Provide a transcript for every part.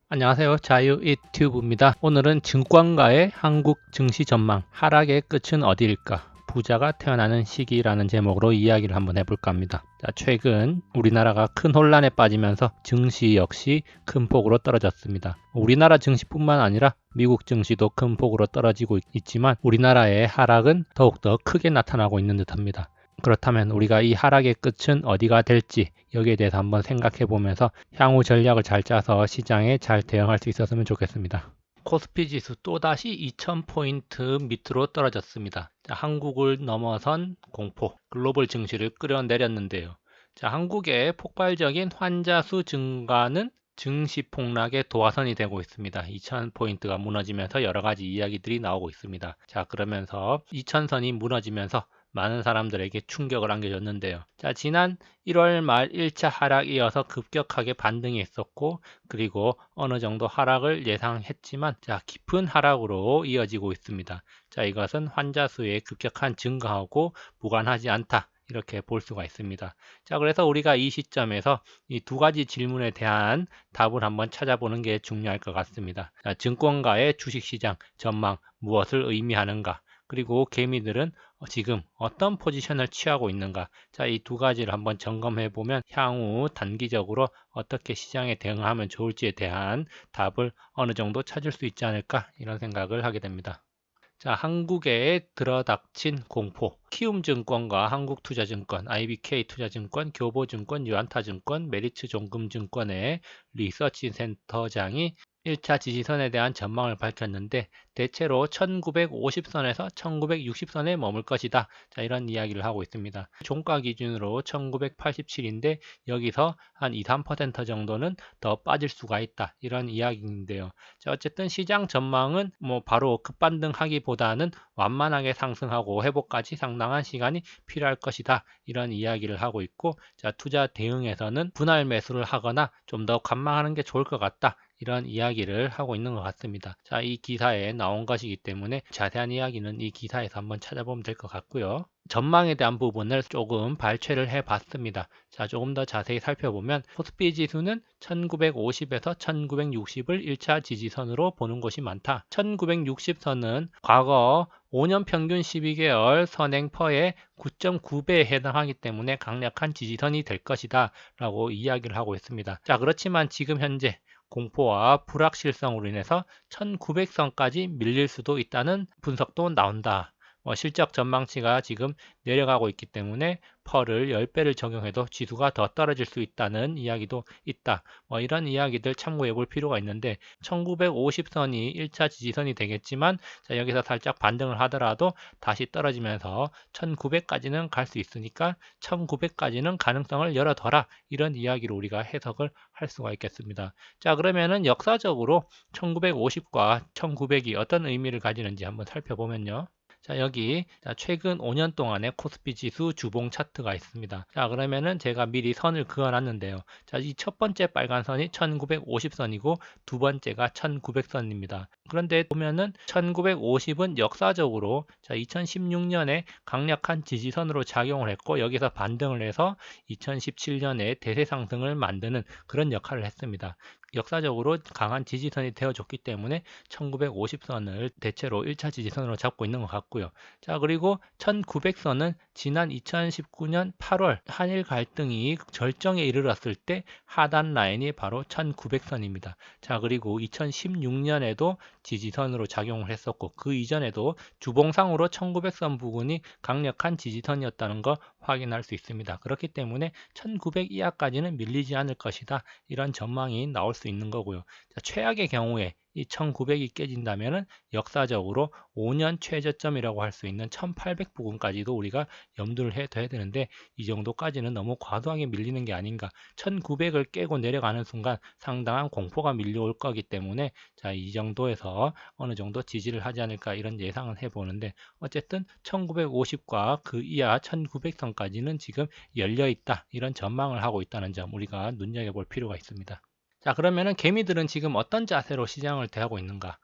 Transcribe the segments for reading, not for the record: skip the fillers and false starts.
안녕하세요. 자유이튜브입니다. 오늘은 증권가의 한국 증시 전망, 하락의 끝은 어디일까? 부자가 태어나는 시기라는 제목으로 이야기를 한번 해볼까 합니다. 최근 우리나라가 큰 혼란에 빠지면서 증시 역시 큰 폭으로 떨어졌습니다. 우리나라 증시뿐만 아니라 미국 증시도 큰 폭으로 떨어지고 있지만 우리나라의 하락은 더욱더 크게 나타나고 있는 듯합니다. 그렇다면 우리가 이 하락의 끝은 어디가 될지 여기에 대해서 한번 생각해 보면서 향후 전략을 잘 짜서 시장에 잘 대응할 수 있었으면 좋겠습니다. 코스피 지수 또다시 2000포인트 밑으로 떨어졌습니다. 한국을 넘어선 공포, 글로벌 증시를 끌어내렸는데요. 한국의 폭발적인 환자 수 증가는 증시 폭락의 도화선이 되고 있습니다. 2000포인트가 무너지면서 여러 가지 이야기들이 나오고 있습니다. 그러면서 2000선이 무너지면서 많은 사람들에게 충격을 안겨줬는데요. 지난 1월 말 1차 하락 이어서 급격하게 반등이 있었고, 그리고 어느 정도 하락을 예상했지만, 깊은 하락으로 이어지고 있습니다. 이것은 환자 수의 급격한 증가하고 무관하지 않다. 이렇게 볼 수가 있습니다. 그래서 우리가 이 시점에서 이 두 가지 질문에 대한 답을 한번 찾아보는 게 중요할 것 같습니다. 증권가의 주식시장 전망 무엇을 의미하는가? 그리고 개미들은 지금 어떤 포지션을 취하고 있는가? 이 두 가지를 한번 점검해 보면 향후 단기적으로 어떻게 시장에 대응하면 좋을지에 대한 답을 어느 정도 찾을 수 있지 않을까? 이런 생각을 하게 됩니다. 한국에 들어닥친 공포. 키움증권과 한국투자증권, IBK투자증권, 교보증권, 유안타증권, 메리츠종금증권의 리서치 센터장이 1차 지지선에 대한 전망을 밝혔는데 대체로 1950선에서 1960선에 머물 것이다. 이런 이야기를 하고 있습니다. 종가 기준으로 1987인데 여기서 한 2, 3% 정도는 더 빠질 수가 있다. 이런 이야기인데요. 어쨌든 시장 전망은 바로 급반등하기보다는 완만하게 상승하고 회복까지 상당한 시간이 필요할 것이다. 이런 이야기를 하고 있고, 투자 대응에서는 분할 매수를 하거나 좀 더 관망하는 게 좋을 것 같다. 이런 이야기를 하고 있는 것 같습니다. 이 기사에 나온 것이기 때문에 자세한 이야기는 이 기사에서 한번 찾아보면 될 것 같고요. 전망에 대한 부분을 조금 발췌를 해 봤습니다. 조금 더 자세히 살펴보면 코스피 지수는 1950에서 1960을 1차 지지선으로 보는 곳이 많다. 1960선은 과거 5년 평균 12개월 선행퍼의 9.9배에 해당하기 때문에 강력한 지지선이 될 것이다 라고 이야기를 하고 있습니다. 그렇지만 지금 현재 공포와 불확실성으로 인해서 1900선까지 밀릴 수도 있다는 분석도 나온다. 실적 전망치가 지금 내려가고 있기 때문에 펄을 10배를 적용해도 지수가 더 떨어질 수 있다는 이야기도 있다. 이런 이야기들 참고해 볼 필요가 있는데 1950선이 1차 지지선이 되겠지만 여기서 살짝 반등을 하더라도 다시 떨어지면서 1900까지는 갈 수 있으니까 1900까지는 가능성을 열어둬라. 이런 이야기로 우리가 해석을 할 수가 있겠습니다. 그러면은 역사적으로 1950과 1900이 어떤 의미를 가지는지 한번 살펴보면요. 여기 최근 5년 동안의 코스피 지수 주봉 차트가 있습니다. 그러면은 제가 미리 선을 그어놨는데요. 이 첫 번째 빨간 선이 1950선이고 두 번째가 1900선입니다. 그런데 보면은 1950은 역사적으로 2016년에 강력한 지지선으로 작용을 했고 여기서 반등을 해서 2017년에 대세 상승을 만드는 그런 역할을 했습니다. 역사적으로 강한 지지선이 되어줬기 때문에 1950선을 대체로 1차 지지선으로 잡고 있는 것 같고요. 그리고 1900선은 지난 2019년 8월 한일 갈등이 절정에 이르렀을 때 하단 라인이 바로 1900선입니다. 그리고 2016년에도 지지선으로 작용을 했었고 그 이전에도 주봉상으로 1900선 부근이 강력한 지지선이었다는 거 확인할 수 있습니다. 그렇기 때문에 1900 이하까지는 밀리지 않을 것이다. 이런 전망이 나올 수 있는 거고요. 최악의 경우에 이 1900이 깨진다면 역사적으로 5년 최저점이라고 할 수 있는 1800 부근까지도 우리가 염두를 해둬야 되는데 이 정도까지는 너무 과도하게 밀리는 게 아닌가. 1900을 깨고 내려가는 순간 상당한 공포가 밀려올 거기 때문에 이 정도에서 어느 정도 지지를 하지 않을까 이런 예상을 해보는데 어쨌든 1950과 그 이하 1900선까지는 지금 열려 있다. 이런 전망을 하고 있다는 점 우리가 눈여겨볼 필요가 있습니다. 그러면은 개미들은 지금 어떤 자세로 시장을 대하고 있는가?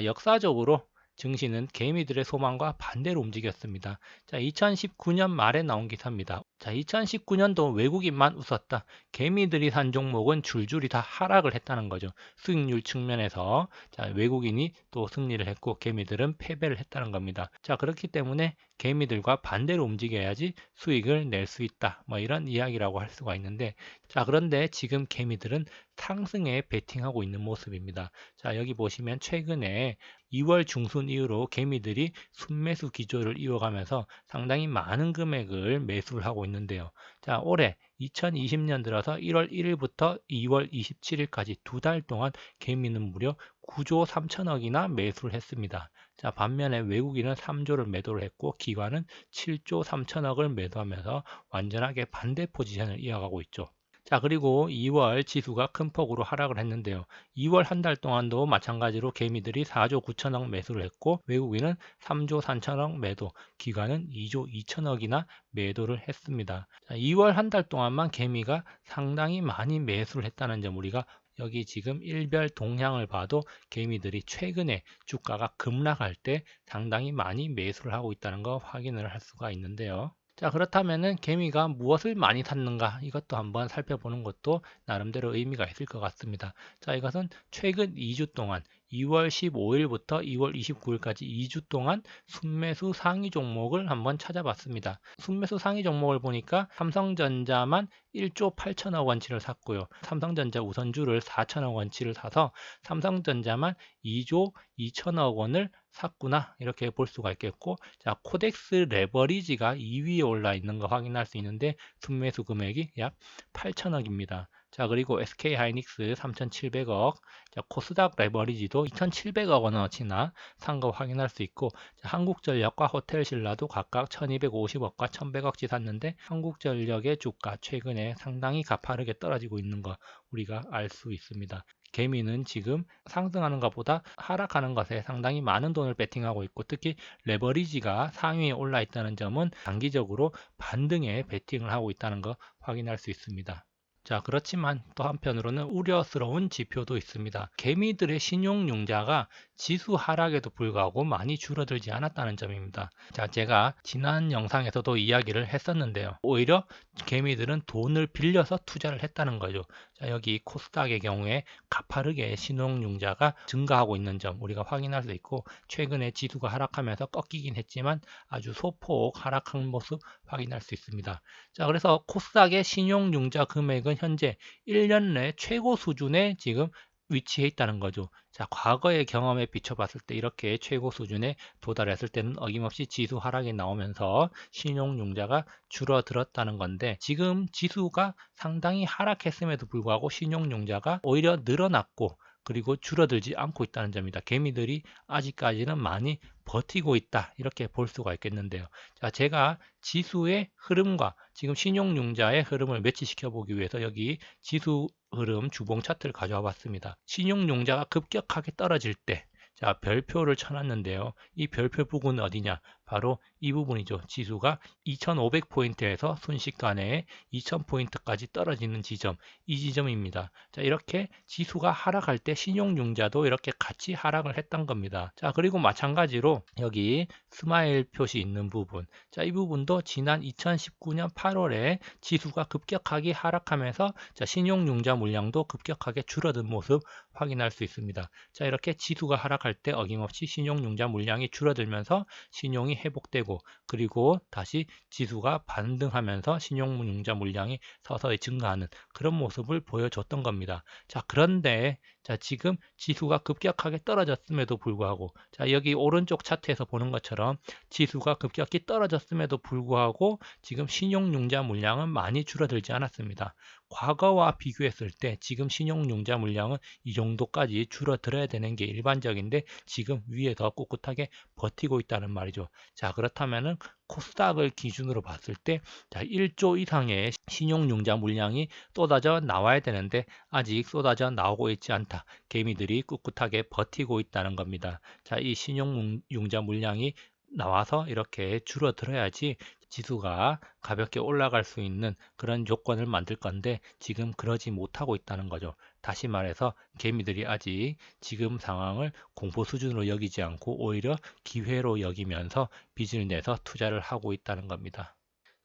역사적으로 증시는 개미들의 소망과 반대로 움직였습니다. 2019년 말에 나온 기사입니다. 자, 2019년도 외국인만 웃었다. 개미들이 산 종목은 줄줄이 다 하락을 했다는 거죠. 수익률 측면에서. 자, 외국인이 또 승리를 했고 개미들은 패배를 했다는 겁니다. 자, 그렇기 때문에 개미들과 반대로 움직여야지 수익을 낼 수 있다. 뭐 이런 이야기라고 할 수가 있는데, 자, 그런데 지금 개미들은 상승에 베팅하고 있는 모습입니다. 자, 여기 보시면 최근에 2월 중순 이후로 개미들이 순매수 기조를 이어가면서 상당히 많은 금액을 매수를 하고 있는데요. 자, 올해 2020년 들어서 1월 1일부터 2월 27일까지 두 달 동안 개미는 무려 9조 3천억이나 매수를 했습니다. 자, 반면에 외국인은 3조를 매도를 했고 기관은 7조 3천억을 매도하면서 완전하게 반대 포지션을 이어가고 있죠. 자, 그리고 2월 지수가 큰 폭으로 하락을 했는데요. 2월 한 달 동안도 마찬가지로 개미들이 4조 9천억 매수를 했고 외국인은 3조 3천억 매도, 기관은 2조 2천억이나 매도를 했습니다. 자, 2월 한 달 동안만 개미가 상당히 많이 매수를 했다는 점, 우리가 여기 지금 일별 동향을 봐도 개미들이 최근에 주가가 급락할 때 상당히 많이 매수를 하고 있다는 거 확인을 할 수가 있는데요. 자, 그렇다면은 개미가 무엇을 많이 샀는가, 이것도 한번 살펴보는 것도 나름대로 의미가 있을 것 같습니다. 자, 이것은 최근 2주 동안 2월 15일부터 2월 29일까지 2주 동안 순매수 상위 종목을 한번 찾아봤습니다. 순매수 상위 종목을 보니까 삼성전자만 1조 8천억 원치를 샀고요. 삼성전자 우선주를 4천억 원치를 사서 삼성전자만 2조 2천억 원을 샀구나, 이렇게 볼 수가 있겠고, 자, 코덱스 레버리지가 2위에 올라 있는 거 확인할 수 있는데 순매수 금액이 약 8천억입니다. 자, 그리고 SK 하이닉스 3,700억, 자, 코스닥 레버리지도 2,700억 원어치나 산 거 확인할 수 있고, 자, 한국전력과 호텔신라도 각각 1,250억과 1,100억치 샀는데 한국전력의 주가 최근에 상당히 가파르게 떨어지고 있는 거 우리가 알 수 있습니다. 개미는 지금 상승하는 것보다 하락하는 것에 상당히 많은 돈을 베팅하고 있고, 특히 레버리지가 상위에 올라 있다는 점은 단기적으로 반등에 베팅을 하고 있다는 거 확인할 수 있습니다. 자, 그렇지만 또 한편으로는 우려스러운 지표도 있습니다. 개미들의 신용융자가 지수 하락에도 불구하고 많이 줄어들지 않았다는 점입니다. 자, 제가 지난 영상에서도 이야기를 했었는데요. 오히려 개미들은 돈을 빌려서 투자를 했다는 거죠. 자, 여기 코스닥의 경우에 가파르게 신용융자가 증가하고 있는 점 우리가 확인할 수 있고, 최근에 지수가 하락하면서 꺾이긴 했지만 아주 소폭 하락한 모습 확인할 수 있습니다. 자, 그래서 코스닥의 신용융자 금액은 현재 1년 내 최고 수준에 지금 위치해 있다는 거죠. 자, 과거의 경험에 비춰봤을 때 이렇게 최고 수준에 도달했을 때는 어김없이 지수 하락이 나오면서 신용융자가 줄어들었다는 건데, 지금 지수가 상당히 하락했음에도 불구하고 신용융자가 오히려 늘어났고 그리고 줄어들지 않고 있다는 점입니다. 개미들이 아직까지는 많이 버티고 있다, 이렇게 볼 수가 있겠는데요. 자, 제가 지수의 흐름과 지금 신용융자의 흐름을 매치시켜 보기 위해서 여기 지수 흐름 주봉 차트를 가져와 봤습니다. 신용융자가 급격하게 떨어질 때, 자, 별표를 쳐놨는데요. 이 별표 부분은 어디냐? 바로 이 부분이죠. 지수가 2500포인트에서 순식간에 2000포인트까지 떨어지는 지점, 이 지점입니다. 자, 이렇게 지수가 하락할 때 신용융자도 이렇게 같이 하락을 했던 겁니다. 자, 그리고 마찬가지로 여기 스마일 표시 있는 부분, 자, 이 부분도 지난 2019년 8월에 지수가 급격하게 하락하면서 자, 신용융자 물량도 급격하게 줄어든 모습 확인할 수 있습니다. 자, 이렇게 지수가 하락할 때 어김없이 신용융자 물량이 줄어들면서 신용이 회복되고, 그리고 다시 지수가 반등하면서 신용융자 물량이 서서히 증가하는 그런 모습을 보여줬던 겁니다. 자, 그런데 자, 지금 지수가 급격하게 떨어졌음에도 불구하고, 자, 여기 오른쪽 차트에서 보는 것처럼 지수가 급격히 떨어졌음에도 불구하고 지금 신용융자 물량은 많이 줄어들지 않았습니다. 과거와 비교했을 때 지금 신용융자 물량은 이 정도까지 줄어들어야 되는 게 일반적인데 지금 위에서 꿋꿋하게 버티고 있다는 말이죠. 자, 그렇다면은 코스닥을 기준으로 봤을 때 자, 1조 이상의 신용융자 물량이 쏟아져 나와야 되는데 아직 쏟아져 나오고 있지 않다. 개미들이 꿋꿋하게 버티고 있다는 겁니다. 자, 이 신용융자 물량이 나와서 이렇게 줄어들어야지 지수가 가볍게 올라갈 수 있는 그런 조건을 만들 건데 지금 그러지 못하고 있다는 거죠. 다시 말해서 개미들이 아직 지금 상황을 공포 수준으로 여기지 않고 오히려 기회로 여기면서 빚을 내서 투자를 하고 있다는 겁니다.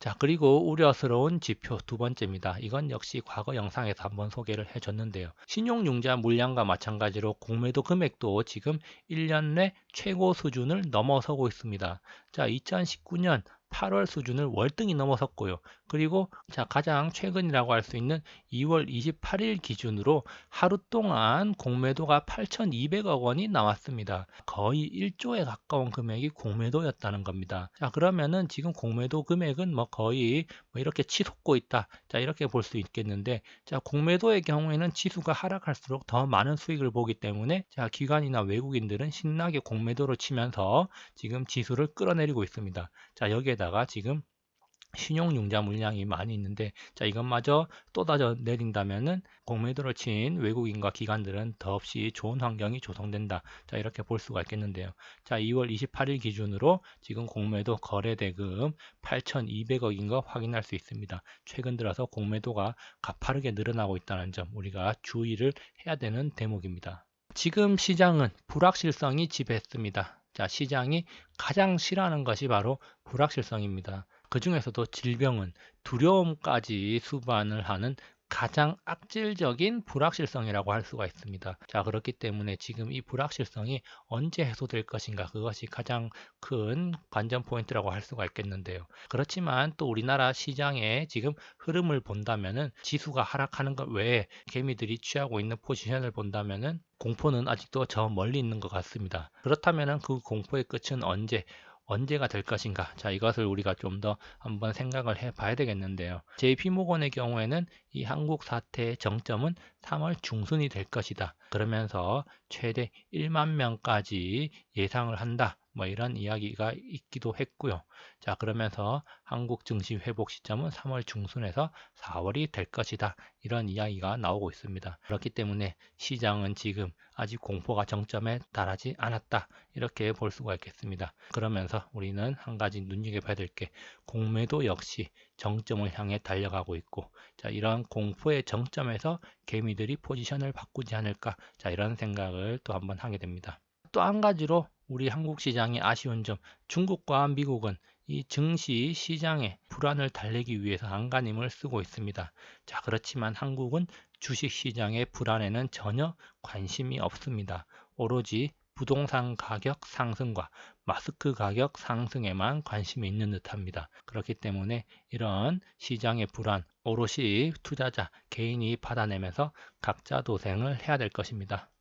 자, 그리고 우려스러운 지표 두 번째입니다. 이건 역시 과거 영상에서 한번 소개를 해줬는데요. 신용융자 물량과 마찬가지로 공매도 금액도 지금 1년 내 최고 수준을 넘어서고 있습니다. 자, 2019년 8월 수준을 월등히 넘어섰고요. 그리고 자, 가장 최근이라고 할 수 있는 2월 28일 기준으로 하루 동안 공매도가 8,200억 원이 나왔습니다. 거의 1조에 가까운 금액이 공매도였다는 겁니다. 자, 그러면은 지금 공매도 금액은 뭐 거의 뭐 이렇게 치솟고 있다. 자, 이렇게 볼 수 있겠는데, 자, 공매도의 경우에는 지수가 하락할수록 더 많은 수익을 보기 때문에 자, 기관이나 외국인들은 신나게 공매도로 치면서 지금 지수를 끌어내리고 있습니다. 자, 여기에다가 지금 신용융자 물량이 많이 있는데, 자, 이것마저 쏟아져 내린다면은 공매도를 친 외국인과 기관들은 더없이 좋은 환경이 조성된다. 자, 이렇게 볼 수가 있겠는데요. 자, 2월 28일 기준으로 지금 공매도 거래 대금 8,200억인 거 확인할 수 있습니다. 최근 들어서 공매도가 가파르게 늘어나고 있다는 점 우리가 주의를 해야 되는 대목입니다. 지금 시장은 불확실성이 지배했습니다. 자, 시장이 가장 싫어하는 것이 바로 불확실성입니다. 그 중에서도 질병은 두려움까지 수반을 하는 가장 악질적인 불확실성이라고 할 수가 있습니다. 자, 그렇기 때문에 지금 이 불확실성이 언제 해소될 것인가, 그것이 가장 큰 관전 포인트라고 할 수가 있겠는데요. 그렇지만 또 우리나라 시장의 지금 흐름을 본다면은 지수가 하락하는 것 외에 개미들이 취하고 있는 포지션을 본다면은 공포는 아직도 저 멀리 있는 것 같습니다. 그렇다면은 그 공포의 끝은 언제가 될 것인가? 자, 이것을 우리가 좀 더 한번 생각을 해 봐야 되겠는데요. JP모건의 경우에는 이 한국 사태의 정점은 3월 중순이 될 것이다. 그러면서 최대 1만 명까지 예상을 한다. 뭐 이런 이야기가 있기도 했고요. 자, 그러면서 한국 증시 회복 시점은 3월 중순에서 4월이 될 것이다. 이런 이야기가 나오고 있습니다. 그렇기 때문에 시장은 지금 아직 공포가 정점에 달하지 않았다. 이렇게 볼 수가 있겠습니다. 그러면서 우리는 한 가지 눈여겨봐야 될 게, 공매도 역시 정점을 향해 달려가고 있고, 자, 이런 공포의 정점에서 개미들이 포지션을 바꾸지 않을까, 자, 이런 생각을 또 한번 하게 됩니다. 또 한 가지로 우리 한국 시장이 아쉬운 점, 중국과 미국은 이 증시 시장의 불안을 달래기 위해서 안간힘을 쓰고 있습니다. 자, 그렇지만 한국은 주식 시장의 불안에는 전혀 관심이 없습니다. 오로지 부동산 가격 상승과 마스크 가격 상승에만 관심이 있는 듯합니다. 그렇기 때문에 이런 시장의 불안 오롯이 투자자 개인이 받아내면서 각자 도생을 해야 될 것입니다.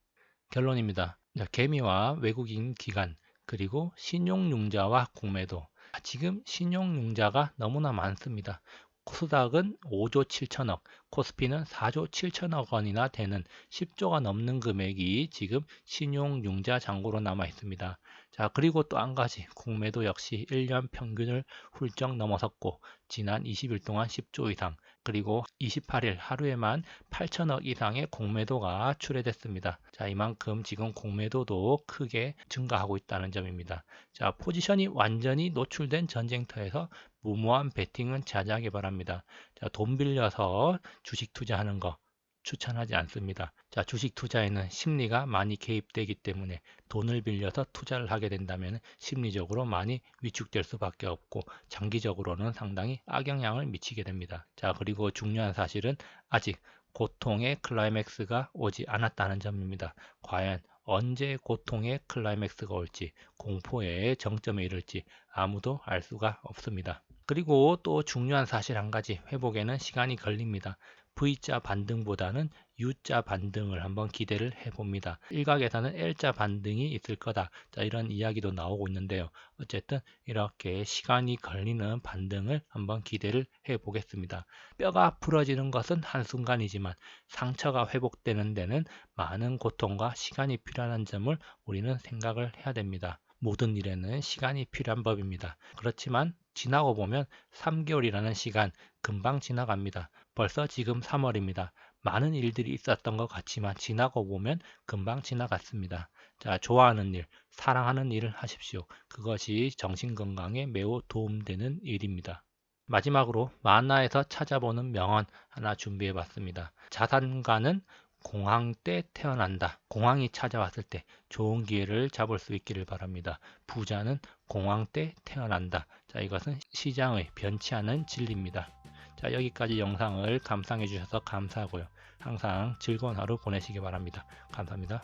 결론입니다. 개미와 외국인 기관, 그리고 신용융자와 공매도. 지금 신용융자가 너무나 많습니다. 코스닥은 5조 7천억, 코스피는 4조 7천억 원이나 되는 10조가 넘는 금액이 지금 신용융자 잔고로 남아 있습니다. 자, 그리고 또 한 가지, 공매도 역시 1년 평균을 훌쩍 넘어섰고 지난 20일 동안 10조 이상, 그리고 28일 하루에만 8천억 이상의 공매도가 출회됐습니다. 자, 이만큼 지금 공매도도 크게 증가하고 있다는 점입니다. 자, 포지션이 완전히 노출된 전쟁터에서 무모한 베팅은 자제하기 바랍니다. 자, 돈 빌려서 주식 투자하는 거 추천하지 않습니다. 자, 주식 투자에는 심리가 많이 개입되기 때문에 돈을 빌려서 투자를 하게 된다면 심리적으로 많이 위축될 수밖에 없고 장기적으로는 상당히 악영향을 미치게 됩니다. 자, 그리고 중요한 사실은 아직 고통의 클라이맥스가 오지 않았다는 점입니다. 과연 언제 고통의 클라이맥스가 올지, 공포의 정점에 이를지 아무도 알 수가 없습니다. 그리고 또 중요한 사실 한 가지, 회복에는 시간이 걸립니다. V자 반등보다는 U자 반등을 한번 기대를 해봅니다. 일각에서는 L자 반등이 있을 거다. 자, 이런 이야기도 나오고 있는데요. 어쨌든 이렇게 시간이 걸리는 반등을 한번 기대를 해보겠습니다. 뼈가 부러지는 것은 한순간이지만 상처가 회복되는 데는 많은 고통과 시간이 필요한 점을 우리는 생각을 해야 됩니다. 모든 일에는 시간이 필요한 법입니다. 그렇지만 지나고 보면 3개월이라는 시간 금방 지나갑니다. 벌써 지금 3월입니다. 많은 일들이 있었던 것 같지만 지나고 보면 금방 지나갔습니다. 자, 좋아하는 일, 사랑하는 일을 하십시오. 그것이 정신건강에 매우 도움되는 일입니다. 마지막으로 만화에서 찾아보는 명언 하나 준비해 봤습니다. 자산가는 공황 때 태어난다. 공황이 찾아왔을 때 좋은 기회를 잡을 수 있기를 바랍니다. 부자는 공황 때 태어난다. 자, 이것은 시장의 변치 않은 진리입니다. 자, 여기까지 영상을 감상해 주셔서 감사하고요. 항상 즐거운 하루 보내시기 바랍니다. 감사합니다.